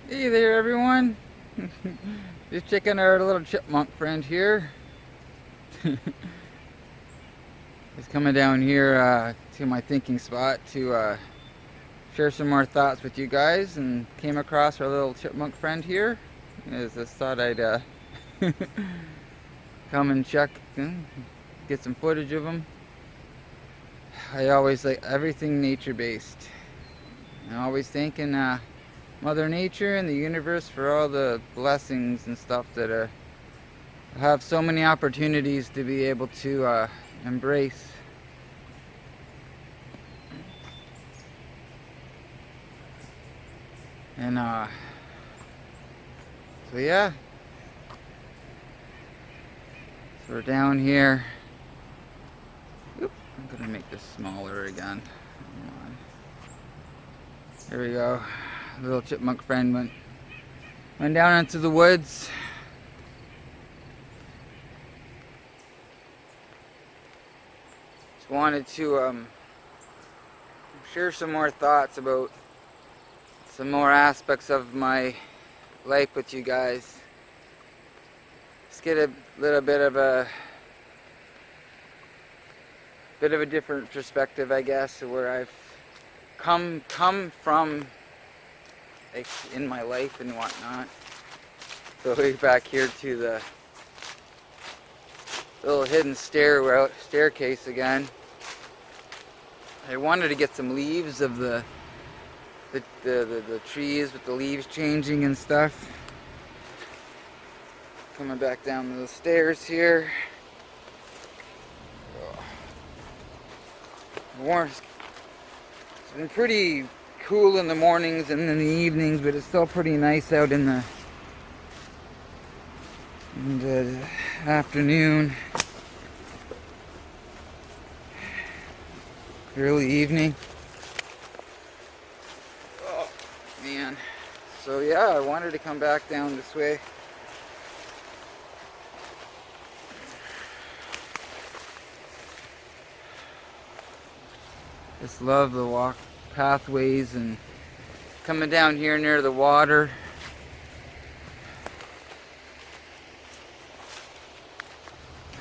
Hey there, everyone. Just checking our little chipmunk friend here. He's coming down here to my thinking spot to share some more thoughts with you guys, and came across our little chipmunk friend here. I just thought I'd come and check, get some footage of him. I always like everything nature-based. I'm always thanking Mother Nature and the universe for all the blessings and stuff that have so many opportunities to be able to embrace. And so yeah, so we're down here. Oop, I'm gonna make this smaller again. Come on. There we go. Little chipmunk friend went down into the woods. Just wanted to share some more thoughts about some more aspects of my life with you guys. Just get a little bit of a different perspective, I guess, where I've come from, like, in my life and whatnot. So way back here to the little hidden staircase again. I wanted to get some leaves of the trees with the leaves changing and stuff. Coming back down the stairs here. It's been pretty cool in the mornings and in the evenings, but it's still pretty nice out in the afternoon, early evening. Oh man. So yeah, I wanted to come back down this way. Just love the walk pathways and coming down here near the water.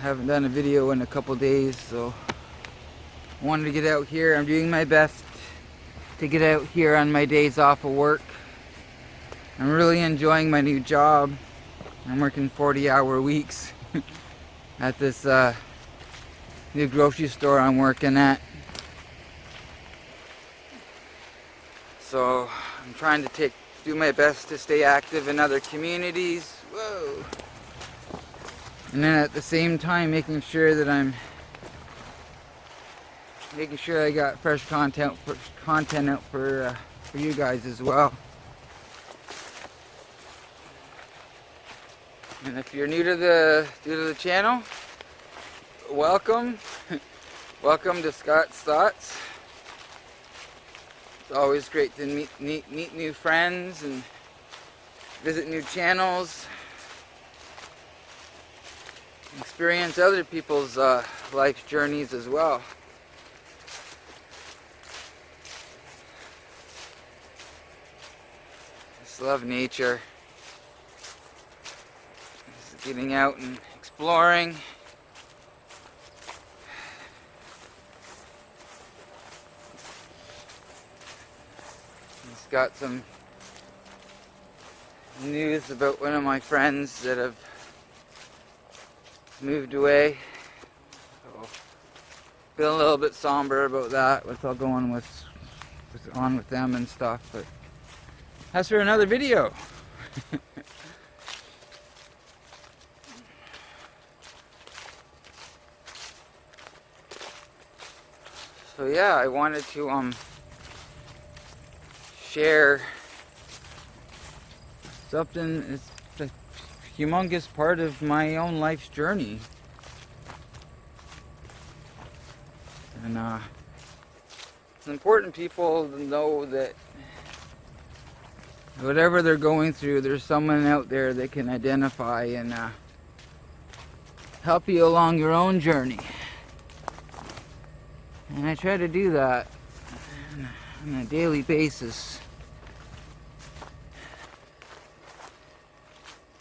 Haven't done a video in a couple days, so I wanted to get out here. I'm doing my best to get out here on my days off of work. I'm really enjoying my new job. I'm working 40-hour weeks at this new grocery store I'm working at. So I'm trying to do my best to stay active in other communities. Whoa. And then at the same time making sure that I got fresh content out for you guys as well. And if you're new to the channel, welcome. Welcome to Scott's Thoughts. It's always great to meet new friends and visit new channels. Experience other people's life journeys as well. Just love nature. Just getting out and exploring. Just got some news about one of my friends that have moved away. So, feeling a little bit somber about that. What's all going on with them and stuff. But that's for another video. So yeah, I wanted to share something. It's a humongous part of my own life's journey. And it's important people to know that whatever they're going through, there's someone out there that can identify and help you along your own journey. And I try to do that on a daily basis.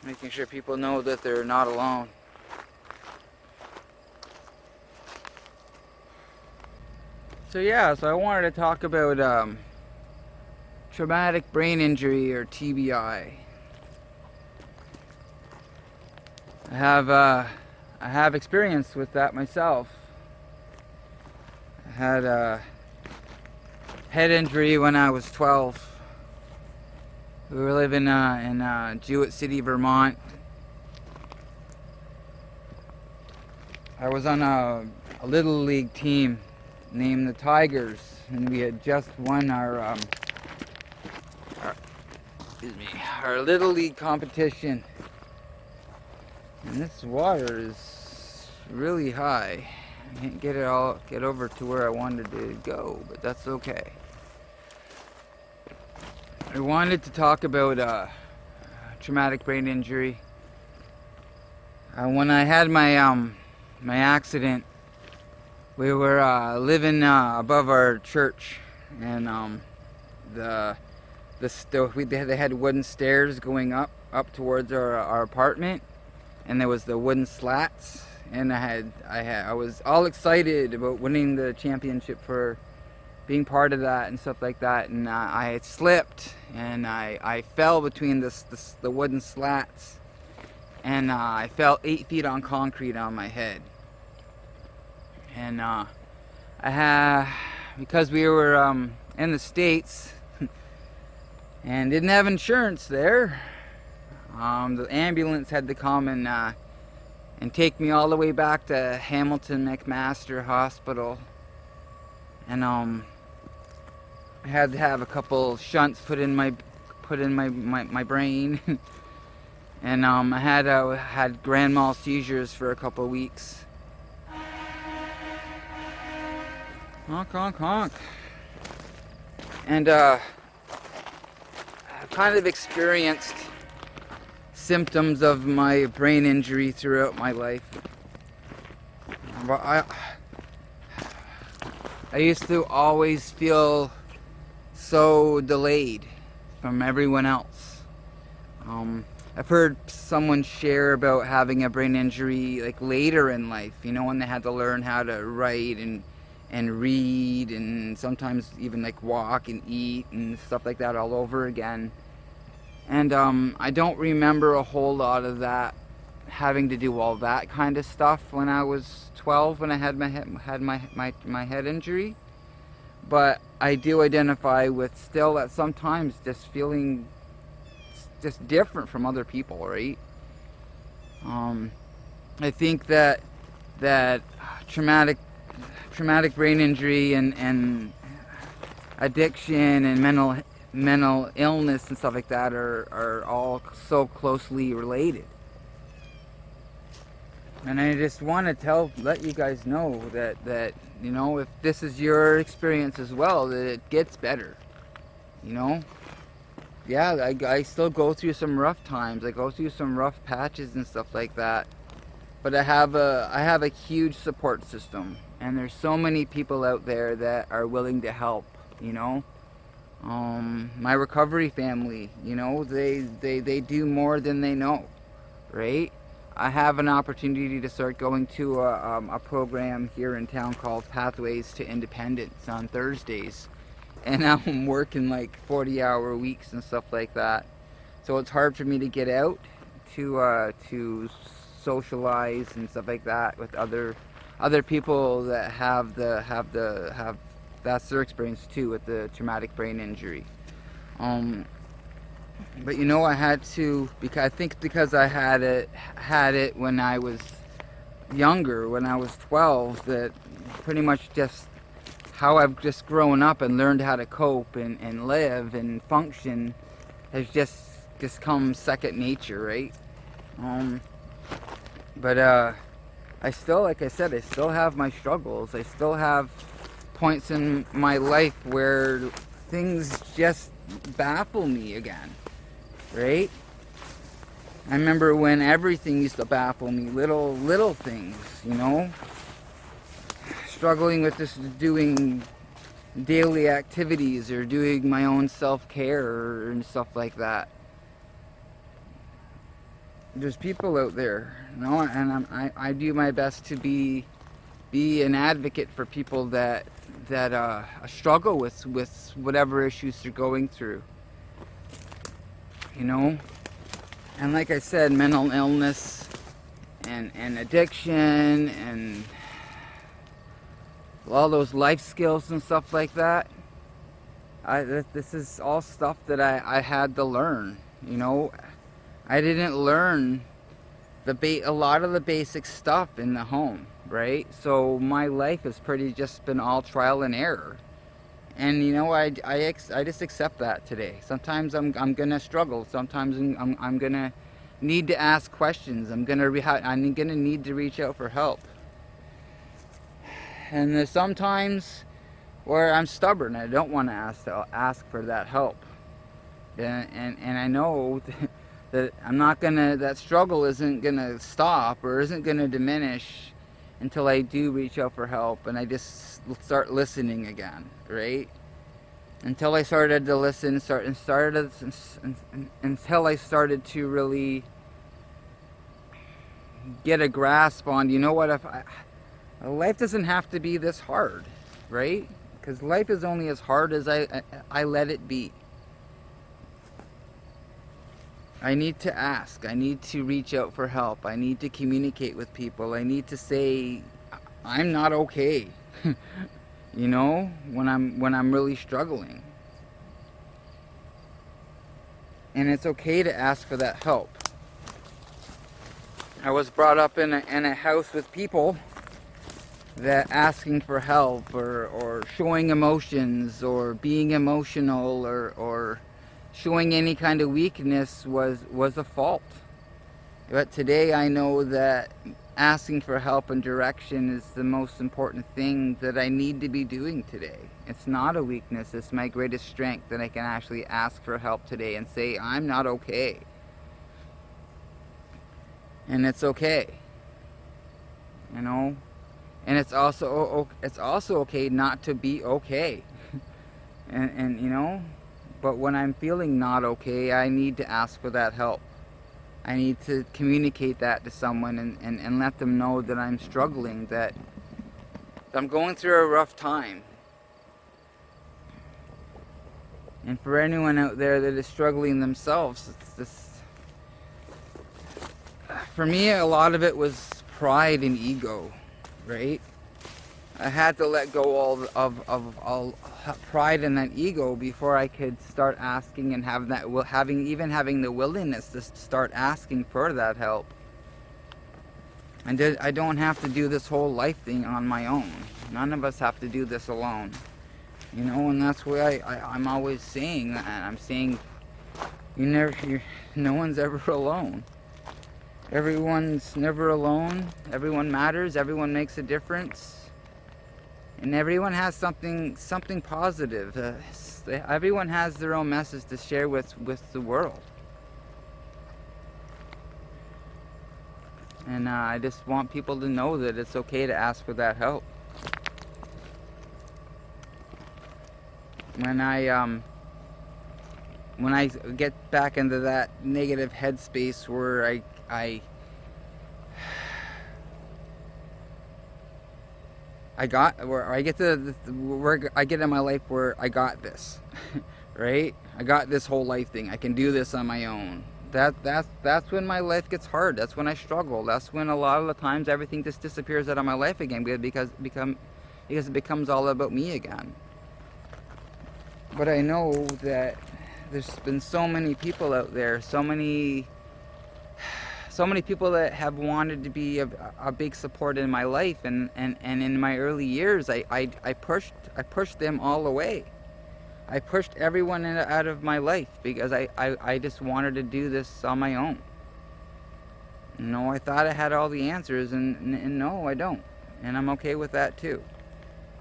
making sure people know that they're not alone. So yeah, so I wanted to talk about traumatic brain injury, or TBI. I have experience with that myself. I had a head injury when I was 12. We were living in Jewett City, Vermont. I was on a little league team named the Tigers, and we had just won our little league competition. And this water is really high. I can't get over to where I wanted to go, but that's okay. I wanted to talk about traumatic brain injury. When I had my my accident, we were living above our church, and they had wooden stairs going up towards our apartment, and there was the wooden slats, and I was all excited about winning the championship for being part of that and stuff like that, and I had slipped, and I fell between the wooden slats, and I fell 8 feet on concrete on my head. And because we were in the States and didn't have insurance there, the ambulance had to come and take me all the way back to Hamilton McMaster Hospital, and I had to have a couple shunts put in my brain, and I had grand mal seizures for a couple weeks. Honk, honk, honk. And I've kind of experienced symptoms of my brain injury throughout my life. But I used to always feel so delayed from everyone else. I've heard someone share about having a brain injury like later in life, when they had to learn how to write and read, and sometimes even like walk and eat and stuff like that all over again. And I don't remember a whole lot of that, having to do all that kind of stuff when I was 12, when I had my head injury. But I do identify with still that sometimes just feeling just different from other people, right? I think that traumatic brain injury and addiction and mental illness and stuff like that are all so closely related. And I just want to let you guys know that if this is your experience as well, that it gets better. Yeah, I still go through some rough times. I go through some rough patches and stuff like that. But I have a huge support system, and there's so many people out there that are willing to help. My recovery family, they do more than they know, right? I have an opportunity to start going to a program here in town called Pathways to Independence on Thursdays, and I'm working like 40-hour weeks and stuff like that. So it's hard for me to get out to socialize and stuff like that with other people that have that's their experience too with the traumatic brain injury. But I had to, because I had it when I was younger, when I was 12, that pretty much just how I've just grown up and learned how to cope and live and function has just come second nature, right? But I still, like I said, I still have my struggles. I still have points in my life where things just baffle me again, right? I remember when everything used to baffle me, little things, struggling with just doing daily activities or doing my own self-care and stuff like that. there's people out there, you know, and I do my best to be an advocate for people that struggle with whatever issues they're going through, you know. And like I said, mental illness and addiction and all those life skills and stuff like that. This is all stuff that I had to learn, you know. I didn't learn a lot of the basic stuff in the home, right? So my life has pretty just been all trial and error. And you know, I just accept that today. Sometimes I'm gonna struggle. Sometimes I'm gonna need to ask questions. I'm gonna need to reach out for help. And there's sometimes where I'm stubborn. I don't want to ask for that help. And I know that that struggle isn't gonna stop or isn't gonna diminish until I do reach out for help and I just start listening again, right? Until I started to listen, until I started to really get a grasp on, you know what, life doesn't have to be this hard, right? Because life is only as hard as I let it be. I need to ask. I need to reach out for help. I need to communicate with people. I need to say, I'm not okay. You know, when I'm really struggling. And it's okay to ask for that help. I was brought up in a house with people that asking for help or showing emotions or being emotional or showing any kind of weakness was a fault. But today I know that asking for help and direction is the most important thing that I need to be doing today. It's not a weakness, it's my greatest strength that I can actually ask for help today and say, I'm not okay. And it's okay. You know? And it's also okay not to be okay. and you know, but when I'm feeling not okay, I need to ask for that help. I need to communicate that to someone and let them know that I'm struggling, that I'm going through a rough time. And for anyone out there that is struggling themselves, for me, a lot of it was pride and ego, right? I had to let go all pride and that ego before I could start asking and having the willingness to start asking for that help. And I don't have to do this whole life thing on my own. None of us have to do this alone. You know, and that's why I'm always saying that. I'm saying no one's ever alone. Everyone's never alone. Everyone matters. Everyone makes a difference. And everyone has something positive. Everyone has their own message to share with the world. And I just want people to know that it's okay to ask for that help. When I get back into that negative headspace where I get in my life where I got this, right? I got this whole life thing. I can do this on my own. That's when my life gets hard. That's when I struggle. That's when a lot of the times everything just disappears out of my life again because it becomes all about me again. But I know that there's been so many people out there, so many people that have wanted to be a big support in my life, and in my early years I pushed them all away. I pushed everyone out of my life because I just wanted to do this on my own. You know, I thought I had all the answers, and no, I don't. And I'm okay with that too.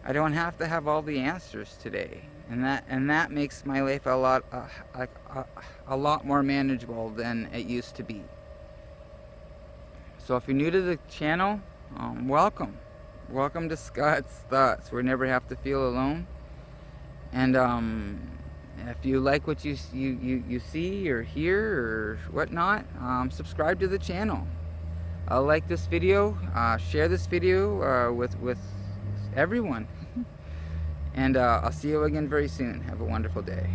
I don't have to have all the answers today. And that makes my life a lot more manageable than it used to be. So if you're new to the channel, welcome. Welcome to Scott's Thoughts, where you never have to feel alone. And If you like what you see or hear or whatnot, subscribe to the channel. Like this video, share this video with everyone. And I'll see you again very soon. Have a wonderful day.